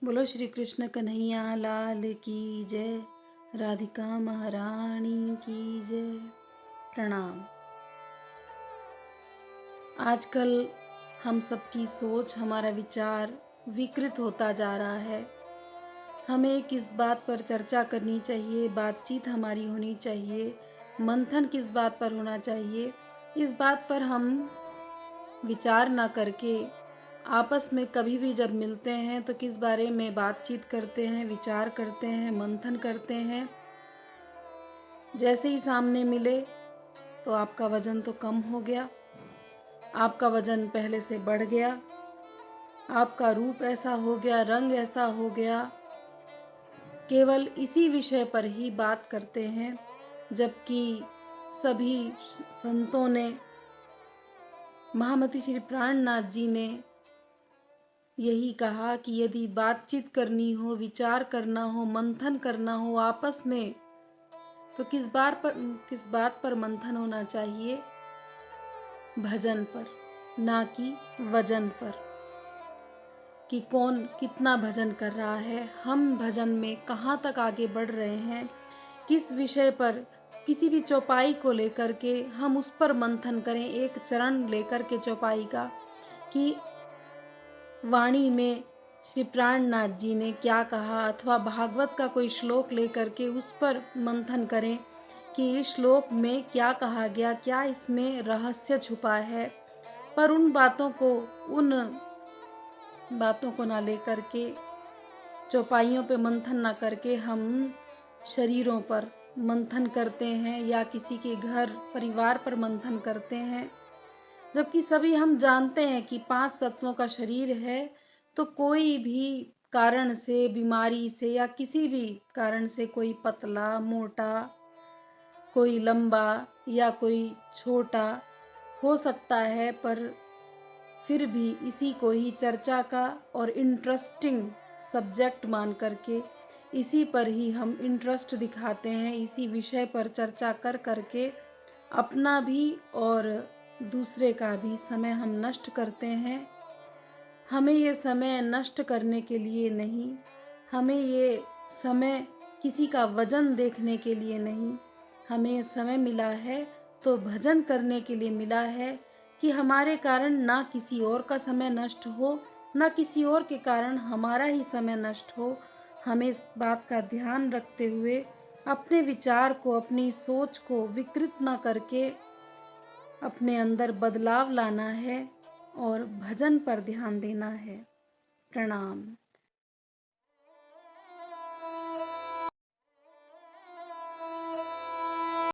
बोलो श्री कृष्ण कन्हैया लाल की जय। राधिका महारानी की जय। प्रणाम। आजकल हम सबकी सोच, हमारा विचार विकृत होता जा रहा है। हमें किस बात पर चर्चा करनी चाहिए, बातचीत हमारी होनी चाहिए, मंथन किस बात पर होना चाहिए, इस बात पर हम विचार ना करके आपस में कभी भी जब मिलते हैं तो किस बारे में बातचीत करते हैं, विचार करते हैं, मंथन करते हैं। जैसे ही सामने मिले तो आपका वजन तो कम हो गया, आपका वजन पहले से बढ़ गया, आपका रूप ऐसा हो गया, रंग ऐसा हो गया। केवल इसी विषय पर ही बात करते हैं, जबकि सभी संतों ने, महामति श्री प्राणनाथ जी ने यही कहा कि यदि बातचीत करनी हो, विचार करना हो, मंथन करना हो आपस में, तो किस बात पर मंथन होना चाहिए? भजन पर, ना कि वजन पर, कि कौन कितना भजन कर रहा है, हम भजन में कहाँ तक आगे बढ़ रहे हैं, किस विषय पर, किसी भी चौपाई को लेकर के हम उस पर मंथन करें। एक चरण लेकर के चौपाई का, कि वाणी में श्री प्राणनाथ जी ने क्या कहा, अथवा भागवत का कोई श्लोक लेकर के उस पर मंथन करें कि इस श्लोक में क्या कहा गया, क्या इसमें रहस्य छुपा है। पर उन बातों को ना लेकर के, चौपाइयों पे मंथन ना करके हम शरीरों पर मंथन करते हैं या किसी के घर परिवार पर मंथन करते हैं। जबकि सभी हम जानते हैं कि 5 तत्वों का शरीर है, तो कोई भी कारण से, बीमारी से या किसी भी कारण से कोई पतला, मोटा, कोई लंबा या कोई छोटा हो सकता है। पर फिर भी इसी को ही चर्चा का और इंटरेस्टिंग सब्जेक्ट मान करके इसी पर ही हम इंटरेस्ट दिखाते हैं, इसी विषय पर चर्चा कर करके अपना भी और दूसरे का भी समय हम नष्ट करते हैं। हमें ये समय नष्ट करने के लिए नहीं, हमें ये समय किसी का वजन देखने के लिए नहीं, हमें समय मिला है तो भजन करने के लिए मिला है, कि हमारे कारण ना किसी और का समय नष्ट हो, ना किसी और के कारण हमारा ही समय नष्ट हो। हमें इस बात का ध्यान रखते हुए अपने विचार को, अपनी सोच को विकृत ना करके अपने अंदर बदलाव लाना है और भजन पर ध्यान देना है। प्रणाम।